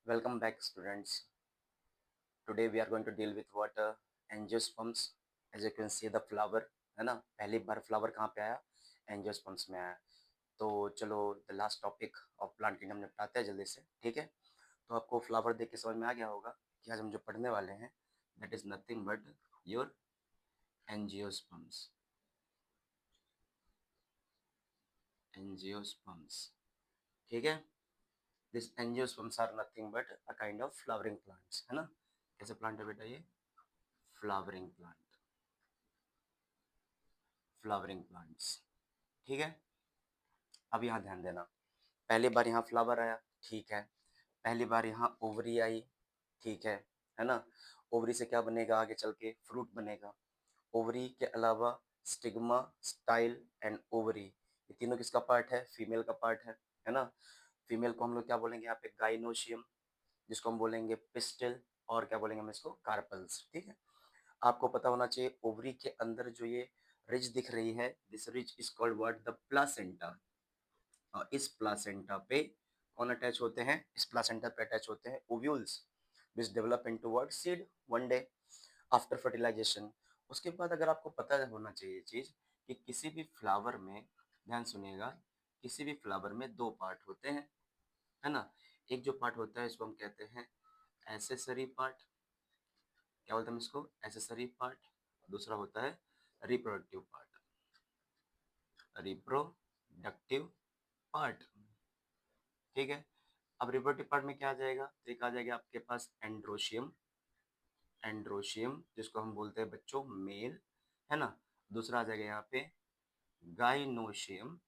Welcome back, students. Today we are going to deal with what angiosperms. As you can see the flower, है ना? पहली बार flower कहाँ पे आया? Angiosperms में आया। तो चलो the last topic of plant kingdom निपटाते हैं जल्दी से, ठीक है? तो आपको फ्लावर देख के समझ में आ गया होगा कि आज हम जो पढ़ने वाले हैं that is nothing but your angiosperms. Angiosperms, ठीक है? This angiosperms are nothing but a kind of flowering plants, है ना? कैसे प्लांट है बेटा ये? फ्लावरिंग प्लांट, फ्लावरिंग प्लांट्स, ठीक है? अब यहाँ ध्यान देना, पहली बार यहाँ फ्लावर आया, ठीक है। पहली बार यहाँ ओवरी आई, ठीक है ना? ओवरी से क्या बनेगा? आगे चल के फ्रूट बनेगा। ओवरी के अलावा स्टिग्मा, स्टाइल एंड ओवरी, ये तीनों किसका पार्ट है? फीमेल का पार्ट है ना? फीमेल को हम लोग क्या बोलेंगे यहाँ पे? गाइनोशियम, जिसको हम बोलेंगे पिस्टिल, और क्या बोलेंगे हम इसको? कार्पल्स, ठीक है? आपको पता होना चाहिए ओवरी के अंदर जो ये रिज दिख रही है, this ridge is called what? The placenta. और इस प्लासेंटा पे कौन अटैच होते हैं? इस प्लासेंटा पे अटैच होते हैं ovules which develop into what? Seed, one day after fertilization. उसके बाद अगर आपको पता होना चाहिए ये चीज कि किसी भी फ्लावर में, ध्यान सुनिएगा, किसी भी फ्लावर में दो पार्ट होते हैं, है ना? एक जो पार्ट होता है इसको हम कहते हैं एसेसरी पार्ट। क्या बोलते हैं हम इसको? Accessory part. दूसरा होता है रिप्रोडक्टिव पार्ट, रिप्रोडक्टिव पार्ट, ठीक है? अब रिप्रोडक्टिव पार्ट में क्या आ जाएगा? तो एक आ जाएगा आपके पास एंड्रोशियम, एंड्रोशियम जिसको हम बोलते हैं बच्चों मेल, है ना? दूसरा आ जाएगा यहाँ पे गाइनोशियम,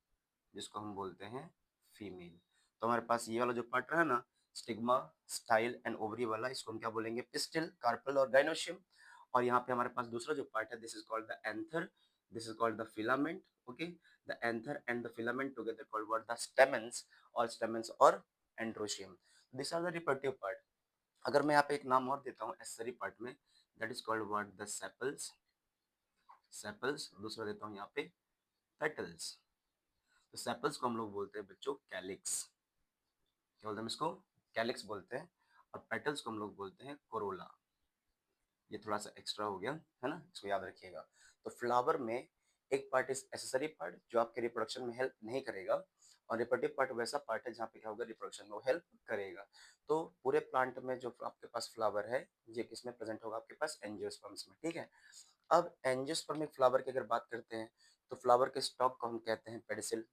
जिसको हम बोलते हैं फीमेल। तो हमारे पास ये वाला जो पार्ट रहा ना, स्टिग्मा, स्टाइल एंड ओवरी वाला, इसको हम क्या बोलेंगे? पिस्टिल, कार्पल और गाइनोशियम। और यहाँ पे हमारे पास दूसरा जो पार्ट है, this is called the anther, this is called the filament, okay? The anther and the filament together called what? The stamens, और स्टेमेंस और androecium. This are the reproductive part. अगर मैं यहाँ पे एक नाम और देता हूँ एसेसरी पार्ट में, that is called what? The sepals, sepals. दूसरा देता हूँ यहाँ पे पेटल्स। तो सेपल्स को हम लोग बोलते हैं बच्चों कैलिक्स। क्या बोलते हैं हम इसको? कैलिक्स बोलते हैं। और पेटल्स को हम लोग बोलते हैं कोरोला। ये थोड़ा सा एक्स्ट्रा हो गया, है ना? इसको याद रखिएगा। तो फ्लावर में एक पार्ट इज एसेसरी पार्ट जो आपके रिप्रोडक्शन में हेल्प नहीं करेगा, और रिप्रोडक्टिव पार्ट वैसा पार्ट है जहाँ पे क्या होगा? रिप्रोडक्शन में वो हेल्प करेगा। तो पूरे प्लांट में जो आपके पास फ्लावर है, ये किसमें प्रेजेंट होगा? आपके पास एंजियोस्पर्म्स में, ठीक है? अब एंजियोस्पर्मिक फ्लावर की अगर बात करते हैं तो फ्लावर के स्टॉक को हम कहते हैं पेडिसिल,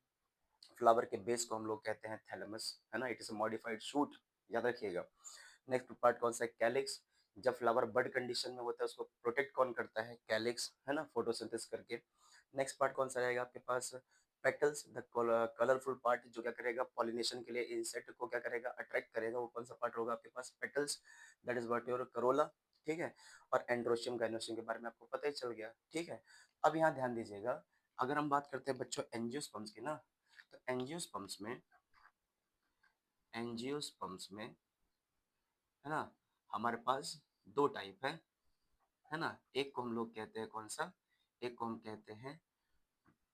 फ्लावर के बेस को हम लोग कहते हैं थैलेमस, है ना? It is a modified shoot, याद रखिएगा। नेक्स्ट पार्ट कौन सा है? कैलिक्स। जब फ्लावर बड कंडीशन में होता है उसको प्रोटेक्ट कौन करता है? कैलिक्स, है ना? फोटोसिंथेसिस करके। नेक्स्ट पार्ट कौन सा रहेगा आपके पास? पेटल्स, द कलरफुल पार्ट जो क्या करेगा? पॉलिनेशन के लिए इंसेक्ट को क्या करेगा? अट्रैक्ट करेगा। वो कौन सा पार्ट होगा आपके पास? Petals, that is what? Your corolla, ठीक है? और एंड्रोशियम गाइनोशियम के बारे में आपको पता ही चल गया, ठीक है? अब यहाँ ध्यान दीजिएगा, अगर हम बात करते हैं बच्चों एंजियोस्पर्म्स की ना, तो एंजियोस्पर्म्स में है ना, हमारे पास दो टाइप है ना? एक को हम लोग कहते हैं कौन सा? एक को हम कहते हैं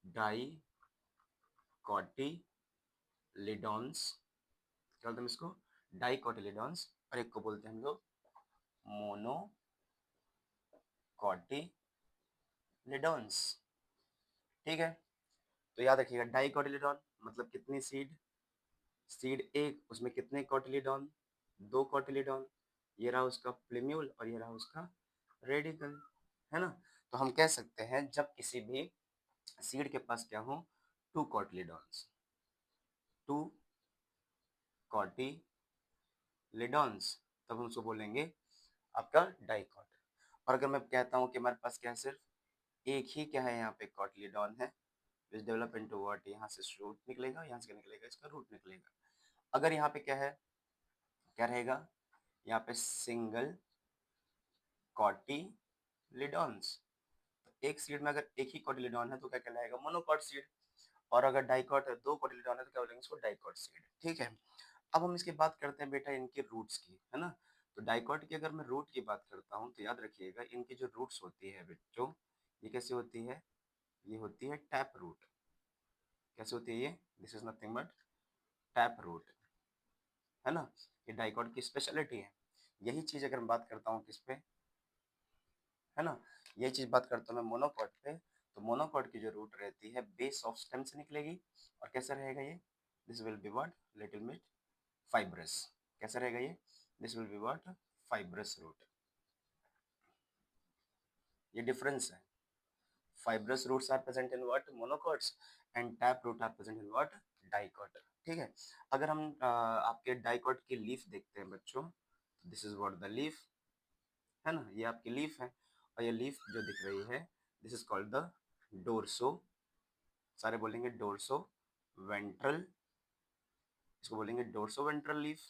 डाइकोटिलिडॉन्स। क्या बोलते हैं हम इसको? डाइकोटिलिडॉन्स। और एक को बोलते हैं हम लोग मोनोकोटिलिडॉन्स, ठीक है? तो याद रखिएगा, डाइकोटिलिडॉन मतलब कितनी सीड? सीड एक, उसमें कितने कोटिलिडॉन? दो कोटिलिडॉन। ये रहा उसका प्लेम्यूल और ये रहा उसका रेडिकल, है ना? तो हम कह सकते हैं जब किसी भी सीड के पास क्या हो? टू कोटिलिडॉन्स, टू कोटिलिडॉन्स, तब हम उसको बोलेंगे आपका डाइकोट। और अगर मैं कहता हूँ कि हमारे पास क्या है? सिर्फ एक ही क्या है यहाँ पे? कोटिलिडॉन है, विच डेवलप इनटू व्हाट? यहाँ से रूट निकलेगा, यहाँ से क्या निकलेगा? इसका रूट निकलेगा। अगर यहाँ पे क्या है? क्या रहेगा? यहाँ पे सिंगल कॉटिलिडॉन्स। एक सीड में अगर एक ही कॉटिलिडॉन है तो क्या कहलाएगा? Monocot seed. और अगर डाइकॉट है, दो कॉटिलिडॉन है, तो क्या बोलेंगे इसको? डाइकॉट सीड, ठीक है? अब हम इसकी बात करते हैं बेटा इनके रूट्स की, है ना? तो डाइकॉट की अगर मैं रूट की बात करता हूँ तो याद रखिएगा इनकी जो रूट्स होती है बच्चों, ये कैसे होती है? ये होती है टैप रूट। कैसे होती है ये? This is nothing but tap root, है ना? ये डाइकॉट की स्पेशलिटी है। यही चीज़ अगर मैं बात करता हूँ किस पे, है ना, यही चीज़ बात करता हूँ मैं मोनोकॉट पे, तो मोनोकॉट की जो रूट रहती है बेस ऑफ स्टेम से निकलेगी, और कैसा रहेगा ये, this will be what, little bit fibrous. कैसा रहेगा ये, this will be what, fibrous root. ये डिफरेंस है। Fibrous roots are present in what, monocots, and tap root are present in what, dicot। ठीक है। अगर हम आपके डाइकॉट की लीफ देखते हैं बच्चों, this is what the leaf, है ना, ये आपकी लीफ है, और ये लीफ जो दिख रही है, this is called the dorso, सारे बोलेंगे डोर्सो वेंट्रल, इसको बोलेंगे डोर्सो वेंट्रल लीफ।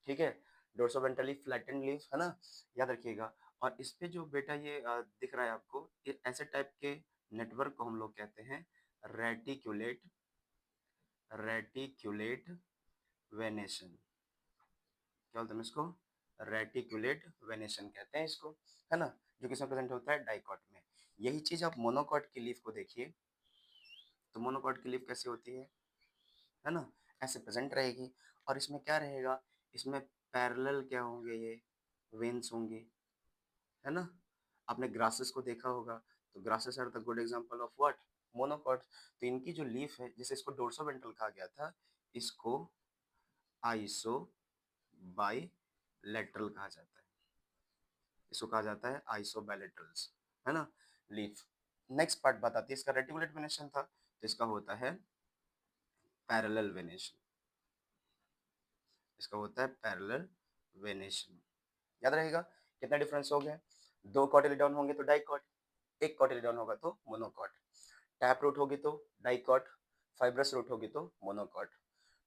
ठीक है, dorso ventral leaf, flattened leaf, है ना, याद रखिएगा। और इस पे जो बेटा ये दिख रहा है आपको, ये ऐसे टाइप के नेटवर्क को हम लोग कहते हैं रेटिक्यूलेट, रेटिक्यूलेट वेनेशन। क्या बोलते हैं इसको, रेटिक्यूलेट वेनेशन कहते हैं इसको, है ना, जो किसमें प्रेजेंट होता है, डाइकॉट में। यही चीज आप मोनोकॉट की लीफ को देखिए, तो मोनोकॉट की लीफ कैसी होती है ना, ऐसे प्रेजेंट रहेगी। और इसमें क्या रहेगा, इसमें पैरेलल क्या होंगे, ये वेन्स होंगे, है ना। आपने ग्रासेस को देखा होगा, तो grasses are the good example of what, monocot. तो इनकी जो लीफ है, जैसे इसको डोर्सोवेंट्रल कहा गया था, इसको आइसो बाई लेटरल कहा जाता है, इसको कहा जाता है आइसो बायलेटरल्स, है ना, लीफ। नेक्स्ट पार्ट बताती है, इसका रेटिकुलेट वेनेशन था, तो इसका होता है पैरेलल वेनेशन, इसका होता है पैरेलल वेनेशन। याद रहेगा कितना डिफरेंस हो गया, दो कॉटिलीडॉन होंगे तो डाइकॉट, एक कॉटिलीडॉन होगा तो मोनोकॉट, टैप रूट होगी तो डाइकॉट, फाइब्रस रूट होगी तो मोनोकॉट,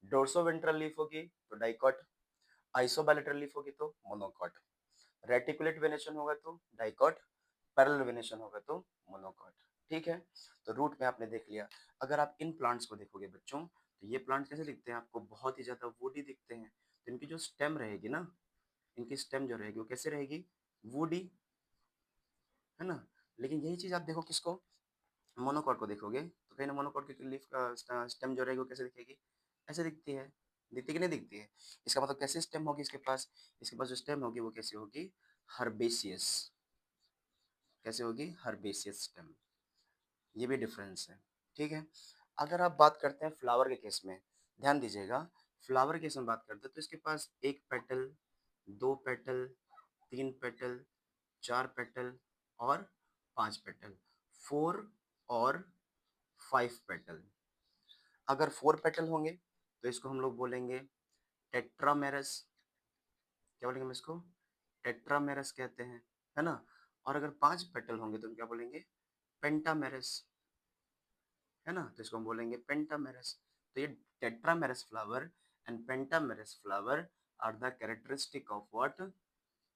डोर्सोवेंट्रल लीफ होगी तो डाइकॉट, आइसोबायलेटरल लीफ होगी तो मोनोकॉट, रेटिकुलेट वेनेशन होगा तो डाइकॉट, पैरेलल वेनेशन होगा तो मोनोकॉट। ठीक है, तो रूट में आपने देख लिया। अगर आप इन प्लांट्स को देखोगे बच्चों, तो ये प्लांट कैसे दिखते हैं आपको, बहुत ही ज्यादा वुडी दिखते हैं। तो इनकी जो स्टेम रहेगी ना, इनकी स्टेम जो रहेगी वो कैसे रहेगी, वुडी, है ना। लेकिन यही चीज आप देखो किसको, मोनोकॉट को देखोगे, तो कहीं ना मोनोकॉट की लीफ का स्टेम जो रहेगी वो कैसे दिखेगी, ऐसे दिखती है, दिखती कि नहीं दिखती है। इसका मतलब कैसे स्टेम होगी इसके पास, इसके पास जो स्टेम होगी वो कैसे होगी, हर्बेसियस, कैसे होगी, हर्बेसियस स्टेम। ये भी डिफरेंस है। ठीक है, अगर आप बात करते हैं फ्लावर के केस में, ध्यान दीजिएगा, फ्लावर के केस में बात करते हैं तो इसके पास एक पेटल, दो पेटल, तीन पेटल, चार पेटल और पांच पेटल, फोर और फाइव पेटल। अगर फोर पेटल होंगे तो इसको हम लोग बोलेंगे टेट्रामेरस, क्या बोलेंगे हम इसको, टेट्रामेरस कहते हैं, है ना। और अगर पांच पेटल होंगे तो हम क्या बोलेंगे, पेंटामेरस, है ना, तो इसको हम बोलेंगे पेंटामेरस। तो ये tetramerous flower and pentamerous flower are the characteristic of what,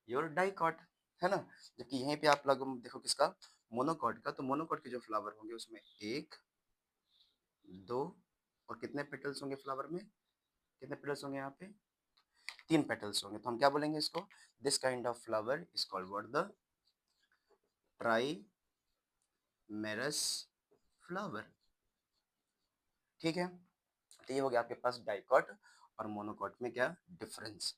your dicot, है ना। जबकि यहीं पे आप लोग देखो किसका, मोनोकॉट का, तो मोनोकॉट के जो फ्लावर होंगे उसमें एक, दो, और कितने पेटल्स होंगे फ्लावर में, कितने पेटल्स होंगे यहाँ पे, तीन पेटल्स होंगे। तो हम क्या बोलेंगे इसको, this kind of flower is called what, the trimerous flower. ठीक है, तो ये हो गया आपके पास डाइकॉट और मोनोकॉट में क्या डिफरेंस।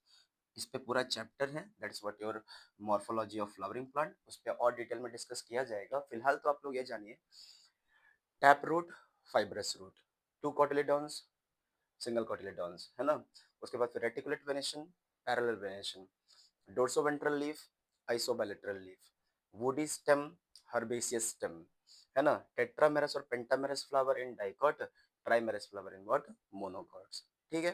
इस पे पूरा चैप्टर है, that is what your morphology of flowering plant, उस पर और डिटेल में डिस्कस किया जाएगा। फिलहाल तो आप लोग ये जानिए, tap root, fibrous root, two cotyledons, single cotyledons, है ना। उसके बाद फिर reticulate venation, parallel venation, dorsiventral leaf, isobilateral leaf, woody stem, herbaceous stem, है ना, टेट्रामेरस और pentamerous flower in dicot, trimerous flower in what, monocots. ठीक है,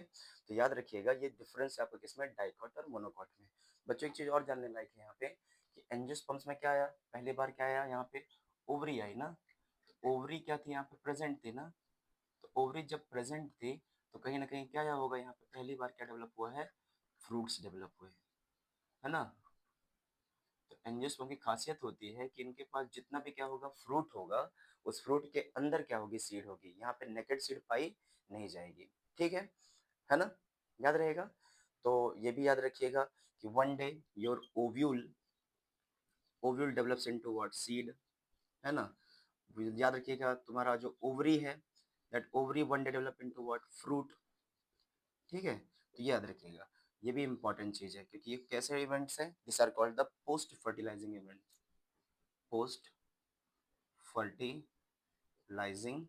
तो याद रखिएगा ये डिफरेंस है आपको किसमें, डाइकॉट और मोनोकॉट में। बच्चों एक चीज और जानने लायक है यहाँ पे, कि एंजियोस्पर्म्स में क्या आया, पहली बार क्या आया यहाँ पे, ओवरी आई ना। ओवरी क्या थी यहाँ पे, प्रेजेंट थी ना। तो ओवरी जब प्रेजेंट थी, तो कहीं ना कहीं क्या होगा यहाँ पे, पहली बार क्या डेवलप हुआ है, फ्रूट्स डेवलप हुए हैं, है ना। तो एंजियोस्पर्म की खासियत होती है कि इनके पास जितना भी क्या होगा, फ्रूट होगा, उस फ्रूट के अंदर क्या होगी, सीड होगी, यहाँ पे नेकेड सीड पाई नहीं जाएगी। ठीक है ना, याद रहेगा। तो ये भी याद रखिएगा कि one day your ovule, ovule develops into what, seed, है ना। याद रखिएगा तुम्हारा जो ओवरी है, that ovary one day develop into what, fruit. ठीक है, तो ये याद रखिएगा। ये भी इंपॉर्टेंट चीज है क्योंकि ये कैसे इवेंट्स हैं, this are called the post fertilizing event. Post fertilizing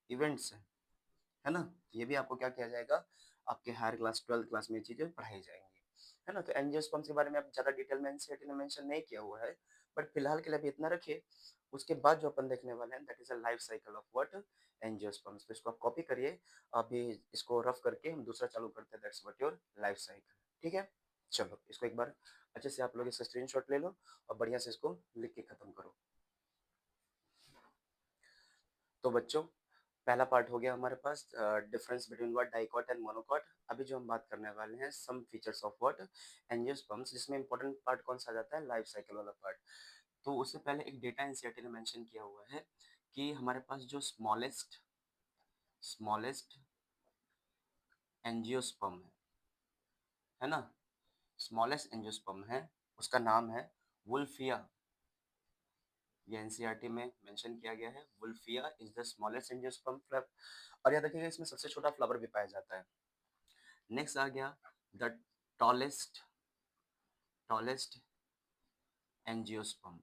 events है ना। ये भी आपको क्या किया जाएगा, आपके हायर क्लास 12th क्लास में ये चीजें पढ़ाई जाएंगी, है ना। तो एंजियोस्पर्म्स के बारे में अब ज्यादा डिटेल में एनसीईआरटी ने मेंशन नहीं किया हुआ है, बट फिलहाल के लिए अभी इतना रखिए। उसके बाद जो अपन देखने वाले हैं that is a life cycle of what, angiosperms. तो इसको आप कॉपी करिए, अभी इसको रफ करके हम दूसरा चालू करते हैं, that's what your life cycle. ठीक है, चलो इसको एक बार अच्छे से आप लोग इसका स्क्रीनशॉट ले लो और बढ़िया से इसको लिख के खत्म करो। तो बच्चों, पहला पार्ट हो गया हमारे पास difference between what dicot and monocot. अभी जो हम बात करने वाले हैं some features of what angiosperms, जिसमें इंपॉर्टेंट पार्ट कौन सा आ जाता है, लाइफ साइकिल वाला पार्ट। तो उससे पहले एक डेटा एनसीईआरटी ने मेंशन किया हुआ है कि हमारे पास जो स्मॉलेस्ट एंजियोस्पर्म है ना, स्मॉलेस्ट एंजियोस्पर्म है, उसका नाम है वुल्फिया। ये एनसीईआरटी में मेंशन किया गया है, Wolffia is the smallest angiosperm flap. और याद रखिएगा इसमें सबसे छोटा फ्लावर भी पाया जाता है। नेक्स्ट आ गया द टॉलेस्ट टॉलेस्ट एंजियोस्पर्म,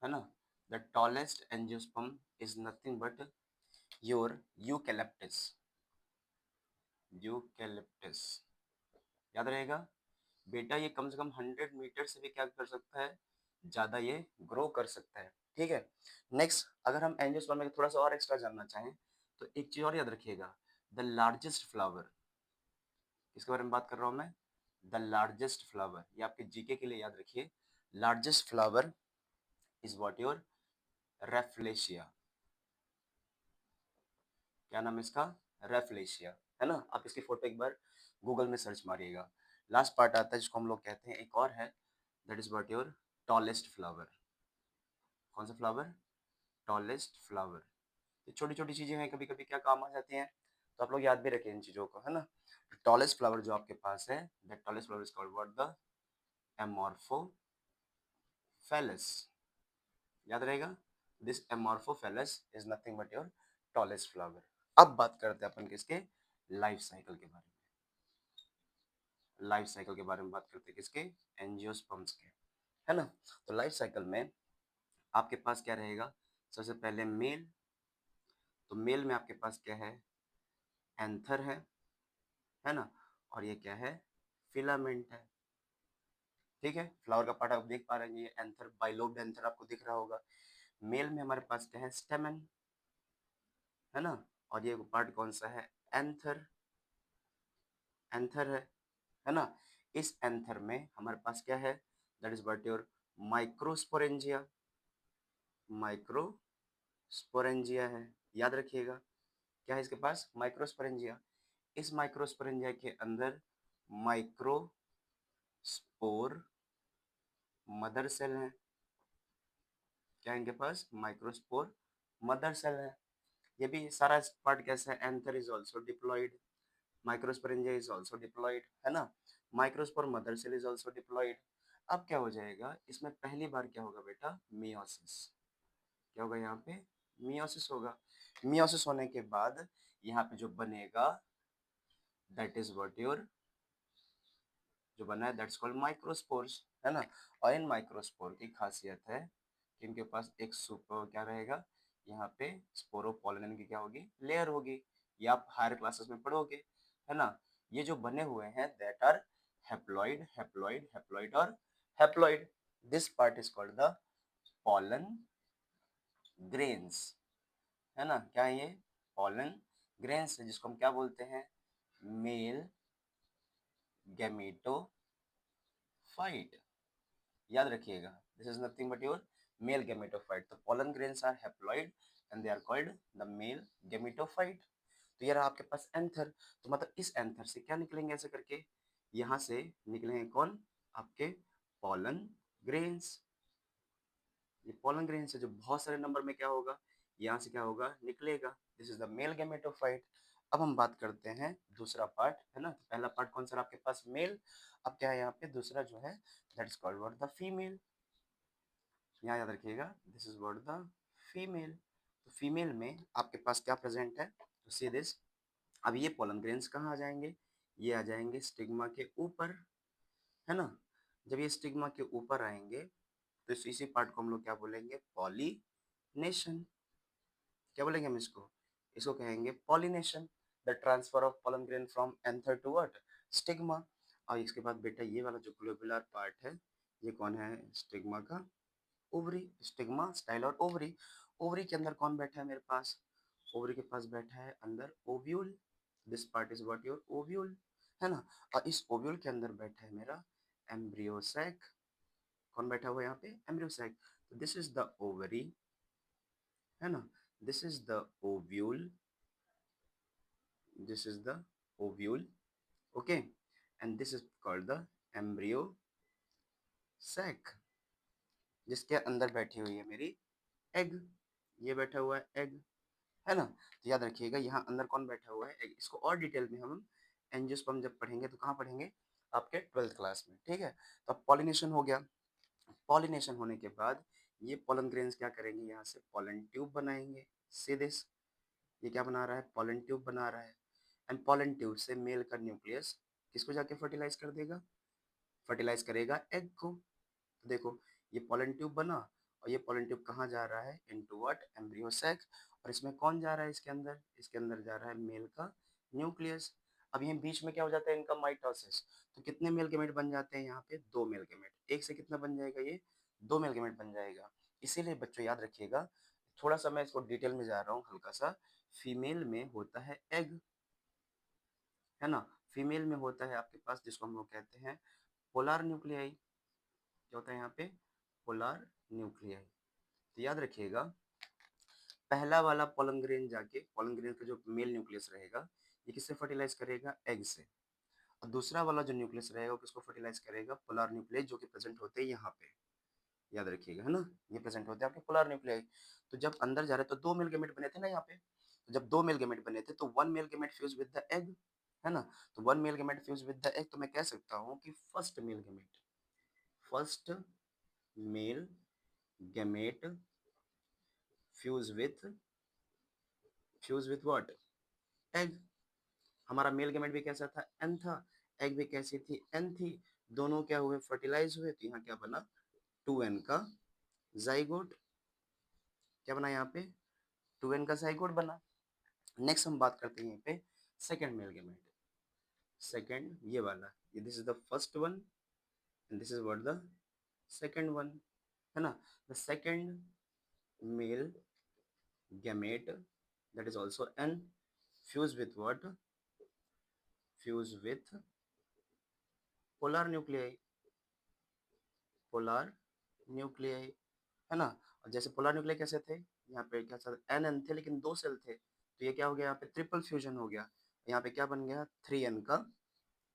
है ना। The tallest angiosperm is nothing but your eucalyptus. Eucalyptus याद रहेगा बेटा, ये कम से कम 100 मीटर से भी क्या कर सकता है, ज्यादा ये ग्रो कर सकता है। ठीक है, नेक्स्ट अगर हम एंजियोस्पर्म में थोड़ा सा और एक्स्ट्रा जानना चाहें तो एक चीज और याद रखिएगा, द लार्जेस्ट फ्लावर, इसके बारे में बात कर रहा हूं मैं, द लार्जेस्ट फ्लावर, ये आपके जीके के लिए याद रखिए। Largest flower is what your rafflesia. क्या नाम है इसका, रेफलेशिया, है ना। आप इसकी फोटो एक बार गूगल में सर्च मारिएगा। लास्ट पार्ट आता है जिसको हम लोग कहते हैं, एक और है, that is what your tallest flower. कौन सा फ्लावर, टॉलेस्ट फ्लावर। ये छोटी छोटी चीजें हैं, कभी कभी क्या काम आ जाती हैं, तो आप लोग याद भी रखें इन चीजों को, है ना। टॉलेस्ट फ्लावर जो आपके पास है, that tallest flower is called what, the amorphophallus. याद रहेगा, this amorphophallus is nothing but your tallest flower. अब बात करते हैं अपन किसके, लाइफ साइकिल के बारे में। लाइफ साइकिल के बारे में बात करते हैं किसके, एंजियोस्पर्म्स के, है ना। तो लाइफ साइकिल में आपके पास क्या रहेगा, सबसे पहले मेल। तो मेल में आपके पास क्या है, एंथर है ना। और ये क्या है, फिलामेंट है। ठीक है, फ्लावर का पार्ट आप देख पा रहे हैं, ये एंथर, बाइलोब्ड एंथर आपको दिख रहा होगा। मेल में हमारे पास क्या है, स्टेमन, है ना। और ये पार्ट कौन सा है, एंथर, एंथर है ना। इस एंथर में हमारे पास क्या है, that is what your microsporangia. Microsporangia है, याद रखिएगा, क्या है इसके पास, माइक्रोस्पोरेंजिया। इस माइक्रोस्पोरेंजिया के अंदर माइक्रोस्पोर मदर सेल है। क्या है इनके पास, माइक्रोस्पोर मदर सेल है। ये भी सारा पार्ट कैसा है, anther is also diploid, microsporangia is also diploid, है ना। Microspore mother cell is also diploid. अब क्या हो जाएगा, इसमें पहली बार क्या होगा बेटा, मियोसिस। क्या होगा यहाँ पे, मियोसिस होगा। मियोसिस होने के बाद यहाँ पे जो बनेगा, दैट इज व्हाट योर, जो बना है दैट्स कॉल्ड माइक्रोस्पोर्स, है ना। और इन माइक्रोस्पोर की खासियत है कि इनके पास एक सुपर क्या रहेगा, यहाँ पे स्पोरोपोलिन की क्या होगी, लेयर होगी। ये आप हायर क्लासेस में पढ़ोगे, है ना। ये जो बने हुए हैं that are haploid, haploid, haploid और haploid. This part is called the pollen grains, है ना। क्या है ये, पॉलन ग्रेन्स है, जिसको हम क्या बोलते हैं, मेल गैमेटोफाइट। याद रखिएगा, this is nothing but your male gametophyte. तो pollen grains are haploid and they are called the male gametophyte. तो ये रहा आपके पास एंथर। तो मतलब इस एंथर से क्या निकलेंगे, ऐसे करके यहाँ से निकलेंगे कौन, आपके पोलन ग्रेन्स। ये पोलन ग्रेन से जो बहुत सारे नंबर में क्या होगा, यहाँ से क्या होगा, निकलेगा। This is the male gametophyte. अब हम बात करते हैं दूसरा पार्ट, है ना। तो पहला पार्ट कौन सा आपके पास, मेल। अब क्या है यहाँ पे दूसरा जो है, that is called what, the female. यहाँ याद रखिएगा, this is what, the female. तो फीमेल में आपके पास क्या प्रेजेंट है, तो सी दिस। अब ये पोलन ग्रेन्स कहाँ आ जाएंगे, ये आ जाएंगे स्टिग्मा के ऊपर, है ना। जब ये स्टिग्मा के ऊपर आएंगे तो इसी पार्ट को हम लोग क्या बोलेंगे, पॉलिनेशन। क्या बोलेंगे हम इसको, इसको कहेंगे pollination, the transfer of pollen grain from anther to what, stigma. और इसके बाद बेटा ये वाला जो ग्लोबुलर पार्ट है, ये कौन है, स्टिग्मा का ओवरी, स्टिग्मा स्टाइल और ओवरी। ओवरी के अंदर कौन बैठा है मेरे पास, ओवरी के पास बैठा है अंदर ovule, this part is what your ovule, है ना। और इस ओव्यूल के अंदर बैठा है मेरा एम्ब्रियो सैक। कौन बैठा हुआ है यहाँ पे, एम्ब्रियो सैक। तो दिस इज द ओवरी, है ना, this is the ovule, this is the ovule, okay, and this is called the embryo sac, जिसके अंदर बैठी हुई है मेरी एग, ये बैठा हुआ है एग, है ना। तो याद रखिएगा यहाँ अंदर कौन बैठा हुआ है, एग। इसको और डिटेल में हम एंजियोस्पर्म जब पढ़ेंगे तो कहाँ पढ़ेंगे, आपके 12th क्लास में, ठीक है। तो अब पॉलिनेशन हो गया, पॉलिनेशन होने के बाद ये पोलन ग्रेन्स क्या करेंगे, यहाँ से पोलन ट्यूब बनाएंगे, सी दिस, ये क्या बना रहा है, पोलन ट्यूब बना रहा है। एंड पोलन ट्यूब से मेल का न्यूक्लियस किसको जाके फर्टिलाइज कर देगा, फर्टिलाइज करेगा एग को। तो देखो ये पोलन ट्यूब बना, और ये पोलन ट्यूब कहाँ जा रहा है, इनटू व्हाट, एम्ब्रियो सैक। और इसमें कौन जा रहा है, इसके अंदर, इसके अंदर जा रहा है मेल का न्यूक्लियस। अब ये बीच में क्या हो जाता है इनका, माइटोसिस। तो कितने मेल गेमेट बन जाते हैं यहाँ पे, दो मेल गेमेट, एक से कितना बन जाएगा ये, दो मेल गेमेट बन जाएगा। इसीलिए बच्चों याद रखिएगा, थोड़ा सा मैं इसको डिटेल में जा रहा हूँ हल्का सा, फीमेल में होता है एग, है ना, फीमेल में होता है आपके पास जिसको हम लोग कहते हैं पोलर न्यूक्लियाई। क्या होता है यहाँ पे, पोलर न्यूक्लियाई। तो याद रखिएगा, पहला वाला पोलन ग्रेन जाके, पोलन ग्रेन का जो मेल न्यूक्लियस रहेगा ये किससे फर्टिलाइज करेगा, एग से। और दूसरा वाला जो न्यूक्लियस रहेगा वो किसको फर्टिलाइज करेगा, पोलर न्यूक्लियस, जो कि प्रेजेंट होते हैं यहाँ पे, याद रखिएगा, है ना, ये प्रेजेंट होते हैं आपके पोलर न्यूक्लियाई। तो जब अंदर जा रहे तो दो मेल गेमेट बने थे ना यहाँ पे, तो जब दो मेल गेमेट बने थे तो one male gamete fuse with the egg, है ना। तो one male gamete fuse with the egg, तो मैं कह सकता हूँ कि first male gamete, first male gamete fuse with what, egg. हमारा मेल गेमेट भी कैसा था, एन था, एग भी कैसी थी, एन थी। दोनों क्या हुए, फर्टिलाइज हुए, तो यहाँ क्या बना, 2n का जाइगोट। क्या बना यहाँ पे, 2n का जाइगोट बना। नेक्स्ट हम बात करते हैं यहाँ पे सेकेंड मेल गेमेट, सेकेंड ये वाला, ये this is the first one and this is what the second one, है ना। The second male gamete, that is also n, fuse with what, fuse with polar nuclei, polar nuclei, है ना। और जैसे polar nuclei कैसे थे, यहाँ पे क्या था, एन एन थे लेकिन दो सेल थे, तो ये क्या हो गया, यहाँ पे ट्रिपल फ्यूजन हो गया, यहाँ पे क्या बन गया, 3n का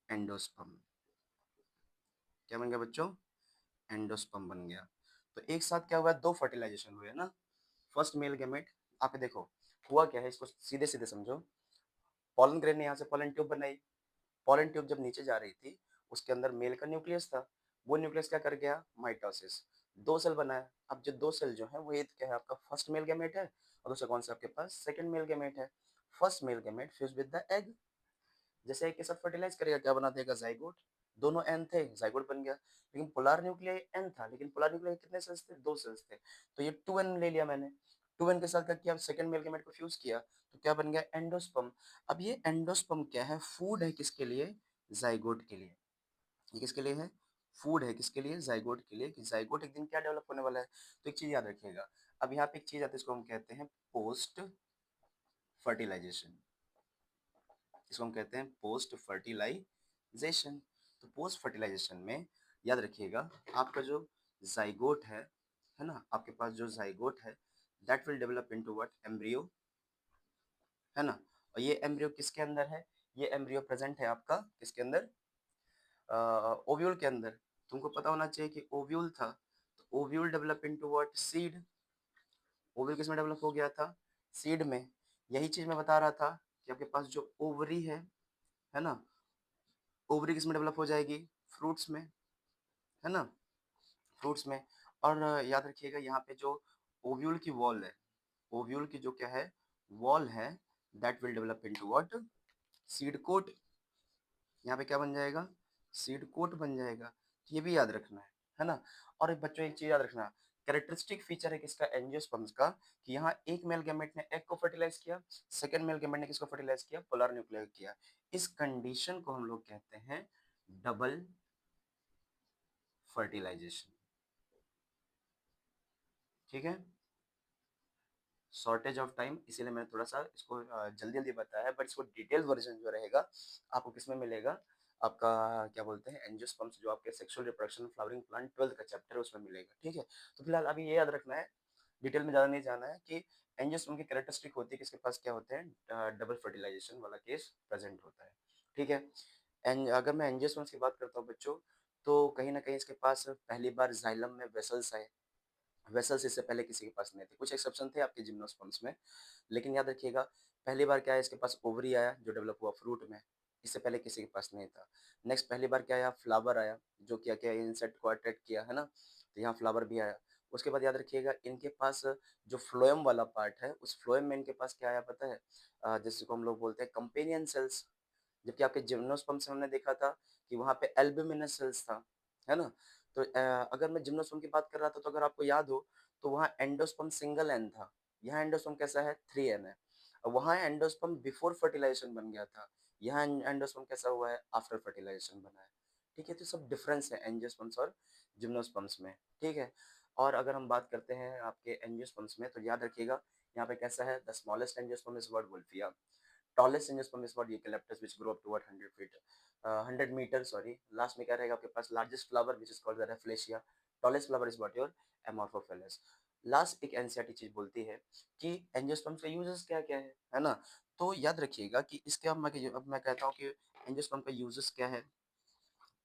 एंडोस्पर्म। क्या बन गया बच्चों, एंडोस्पर्म बन गया। तो एक साथ क्या हुआ, दो फर्टिलाइजेशन हुए ना, फर्स्ट मेल गेमेट। आप देखो हुआ क्या है, इसको सीधे सीधे समझो। पोलन ग्रेन ने यहाँ से पोलन ट्यूब बनाई, पोलन ट्यूब जब नीचे जा रही थी उसके अंदर मेल का न्यूक्लियस था, वो न्यूक्लियस क्या कर गया, माइटोसिस, दो सेल बनाया। अब जो दो सेल जो है वो, एक क्या है आपका फर्स्ट मेल गेमेट है, और दूसरा कौन सा आपके पास सेकंड मेल गेमेट है। First male gamete fuse with the egg, जैसे एक के साथ फर्टिलाइज करेगा क्या बना देगा, जाइगोट। दोनों एन थे, जाइगोट बन गया। लेकिन पोलर न्यूक्लियाई एन था, लेकिन पोलर न्यूक्लियाई कितने सेल्स थे, दो सेल्स थे, तो ये 2n ले लिया मैंने, 2n के साथ क्या किया, सेकंड मेल गेमेट को फ्यूज किया, तो क्या बन गया, एंडोस्पर्म। अब ये एंडोस्पर्म क्या है, फूड है किसके लिए, जाइगोट के लिए। ये किसके लिए है, फूड है किसके लिए, जाइगोट के लिए, कि जाइगोट एक दिन क्या डेवलप होने वाला है। तो एक चीज याद रखिएगा, अब यहाँ पे एक चीज आती है, इसको हम कहते हैं पोस्ट फर्टिलाइजेशन, इसको हम कहते हैं पोस्ट फर्टिलाइजेशन। तो पोस्ट फर्टिलाइजेशन में याद रखिएगा, आपका जो जाइगोट है ना, आपके पास जो जाइगोट है, that will develop into what, embryo, है ना। और ये एम्ब्रियो किसके अंदर है, ये एम्ब्रियो प्रेजेंट है आपका किसके अंदर, ओव्यूल के अंदर। तुमको पता होना चाहिए कि ओव्यूल था, तो ovule develop into what, seed. Ovule किस में डेवलप हो गया था, सीड में। यही चीज मैं बता रहा था कि आपके पास जो ओवरी है ना, ओवरी किस में डेवलप हो जाएगी, फ्रूट्स में, है ना, फ्रूट्स में। और याद रखिएगा यहाँ पे जो ओव्यूल की वॉल है, ओव्यूल की जो क्या है, वॉल है, that will develop into what, seed coat. यहाँ पे क्या बन जाएगा, सीड कोट बन जाएगा। ये भी याद रखना है ना। और एक बच्चों एक चीज याद रखना, कैरेक्टरिस्टिक फीचर है किसका, एंजियोस्पर्म्स का, कि यहाँ एक मेल गैमेट ने एग को फर्टिलाइज किया, सेकंड मेल गैमेट ने किसको फर्टिलाइज किया, पोलर न्यूक्लियर किया। इस कंडीशन को हम लोग कहते हैं डबल फर्टिलाइजेशन। ठीक है, शॉर्टेज ऑफ टाइम, इसीलिए मैंने थोड़ा सा इसको जल्दी जल्दी बताया है, बट इसको डिटेल वर्जन जो रहेगा आपको किसमें मिलेगा, आपका क्या बोलते हैं, एंजियोस्पर्म्स, जो आपके sexual reproduction flowering plant 12th का चैप्टर है उसमें मिलेगा। ठीक है, तो फिलहाल अभी ये याद रखना है, डिटेल में ज़्यादा नहीं जाना है, कि एंजियोस्पर्म की कैरेक्टरिस्टिक होती है किसके पास क्या होते हैं, डबल फर्टिलाइजेशन वाला केस प्रेजेंट होता है। ठीक है, एंड अगर मैं एंजियोस्पर्म्स की बात करता हूँ बच्चों, तो कहीं ना कहीं इसके पास पहली बार जाइलम में वेसल्स आए। वेसल्स इससे पहले किसी के पास नहीं थे, कुछ एक्सेप्शन थे आपके जिम्नोस्पर्म्स में, लेकिन याद रखिएगा पहली बार क्या है, इसके पास ओवरी आया जो डेवलप हुआ फ्रूट में, इससे पहले किसी के पास नहीं था। नेक्स्ट पहली बार क्या आया, फ्लावर आया, जो क्या क्या इंसेक्ट को अट्रैक्ट किया है ना, तो यहाँ फ्लावर भी आया। उसके बाद याद रखिएगा इनके पास जो फ्लोएम वाला पार्ट है, उस फ्लोएम में इनके पास क्या आया पता है, जैसे को हम लोग बोलते हैं कंपेनियन सेल्स। जबकि आपके जिम्नोस्पर्म्स में हमने देखा था कि वहाँ पे एल्ब्यूमिनस सेल्स था, है ना। तो अगर मैं जिम्नोस्पर्म की बात कर रहा था, तो अगर आपको याद हो तो वहाँ एंडोस्पर्म सिंगल एन था, यहाँ एंडोस्पर्म कैसा है, 3 एन है। वहाँ एंडोस्पर्म बिफोर फर्टिलाइजेशन बन गया था, यहाँ एंडोस्पर्म कैसा हुआ है, आफ्टर फर्टिलाइजेशन बना है। ठीक है, तो सब डिफरेंस है एंजियोस्पर्म्स और जिम्नोस्पर्म्स में। ठीक है, और अगर हम बात करते हैं आपके एंजियोस्पर्म्स में, तो याद रखिएगा यहाँ पे कैसा है, the smallest angiosperm is what, Wolffia. Tallest angiosperm is what, eucalyptus, which grow up to what, 100 feet, 100 meter, sorry। Last में क्या रहेगा आपके पास, largest flower which is called the rafflesia. Tallest flower is what, your amorphophallus. Last एक NCERT चीज बोलती है कि एंजियोस्पर्म्स का यूजेस क्या क्या है ना। तो याद रखिएगा कि इसके अब मैं कहता हूँ कि एंजियोस्पर्म का यूजेस क्या है।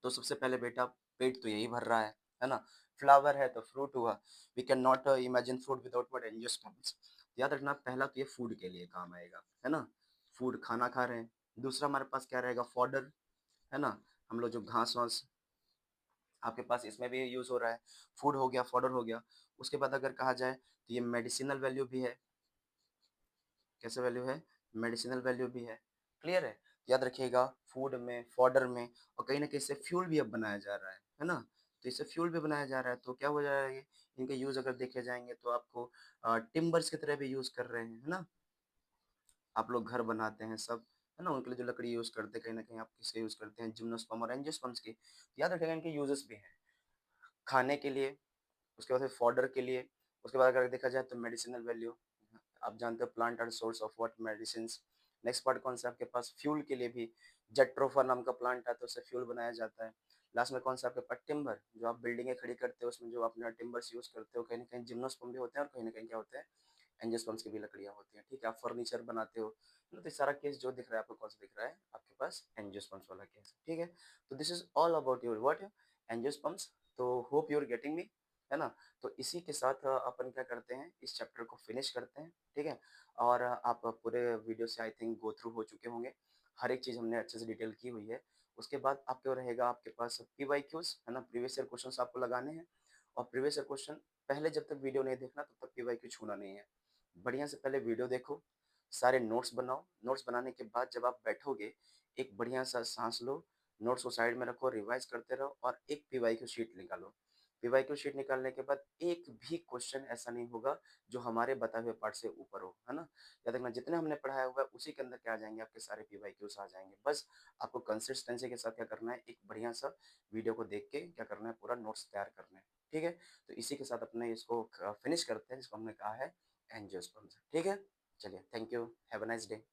तो सबसे पहले बेटा, पेट तो यही भर रहा है ना। फ्लावर है तो फ्रूट हुआ, we can not imagine fruit without what, angiosperms. याद रखना पहला तो ये फूड के लिए काम आएगा, है ना, फूड खाना खा रहे हैं। दूसरा हमारे पास क्या रहेगा, फॉडर, है ना, हम लोग जो घास वास आपके पास इसमें भी यूज हो रहा है, फूड हो गया, फॉडर हो गया। उसके बाद अगर कहा जाए तो ये मेडिसिनल वैल्यू भी है, कैसे वैल्यू है, मेडिसिनल वैल्यू भी है। क्लियर है, याद रखिएगा फूड में, फॉडर में, और कहीं ना कहीं इससे फ्यूल भी अब बनाया जा रहा है ना। तो इससे फ्यूल भी बनाया जा रहा है, तो क्या हो जा रहा है, ये इनके यूज अगर देखे जाएंगे तो आपको टिम्बर्स की तरह भी यूज कर रहे हैं, है ना। आप लोग घर बनाते हैं सब, है ना, उनके लिए जो लकड़ी यूज करते हैं, कहीं ना कहीं आप किसके यूज करते हैं, जिम्नोस्पर्म और एंजियोस्पर्म्स की। तो याद रखिएगा इनके यूजेस भी हैं, खाने के लिए, उसके बाद फिर फॉडर के लिए, उसके बाद अगर देखा जाए तो मेडिसिनल वैल्यू, आप जानते हो plant are source of what, medicine. Next part कौन सा आपके पास, फ्यूल के लिए भी, जेट्रोफा नाम का प्लांट आता है, उससे फ्यूल बनाया जाता है। लास्ट में कौन सा आपके पास, टिम्बर, जो आप बिल्डिंगें खड़ी करते हो उसमें जो अपना टिम्बर्स यूज करते हो, कहीं ना कहीं जिम्नोस्पर्म भी होते हैं और कहीं ना कहीं क्या होते हैं, एंजियोस्पर्म्स की भी लकड़ियां होती हैं। ठीक है, आप फर्नीचर बनाते हो, तो ये सारा केस जो दिख रहा है आपको, कौन सा दिख रहा है आपके पास, एंजियोस्पर्म्स वाला केस। ठीक है, तो this is all about your what, angiosperms. तो hope you are getting me, है ना। तो इसी के साथ अपन क्या करते हैं, इस चैप्टर को फिनिश करते हैं। ठीक है, और आप पूरे वीडियो से आई थिंक गो थ्रू हो चुके होंगे, हर एक चीज़ हमने अच्छे से डिटेल की हुई है। उसके बाद आपके रहेगा आपके पास PYQs, है ना, प्रीवियस ईयर क्वेश्चंस आपको लगाने हैं। और प्रीवियस ईयर क्वेश्चन पहले, जब तक वीडियो नहीं देखना तब तक PYQ छूना नहीं है। बढ़िया से पहले वीडियो देखो, सारे नोट्स बनाओ, नोट्स बनाने के बाद जब आप बैठोगे, एक बढ़िया सा सांस लो, नोट्स को साइड में रखो, रिवाइज करते रहो, और एक PYQ शीट निकालो। PYQ शीट निकालने के बाद एक भी क्वेश्चन ऐसा नहीं होगा जो हमारे बताए हुए पार्ट से ऊपर हो, है ना। याद रखना जितने हमने पढ़ाया हुआ है उसी के अंदर क्या आ जाएंगे, आपके सारे PYQs आ जाएंगे। बस आपको कंसिस्टेंसी के साथ क्या करना है, एक बढ़िया सा वीडियो को देख के क्या करना है, पूरा नोट्स तैयार करना है। ठीक है, तो इसी के साथ अपने इसको फिनिश करते हैं, जिसको हमने कहा है एंजियोस्पर्म्स। ठीक है, चलिए, thank you, have a nice day.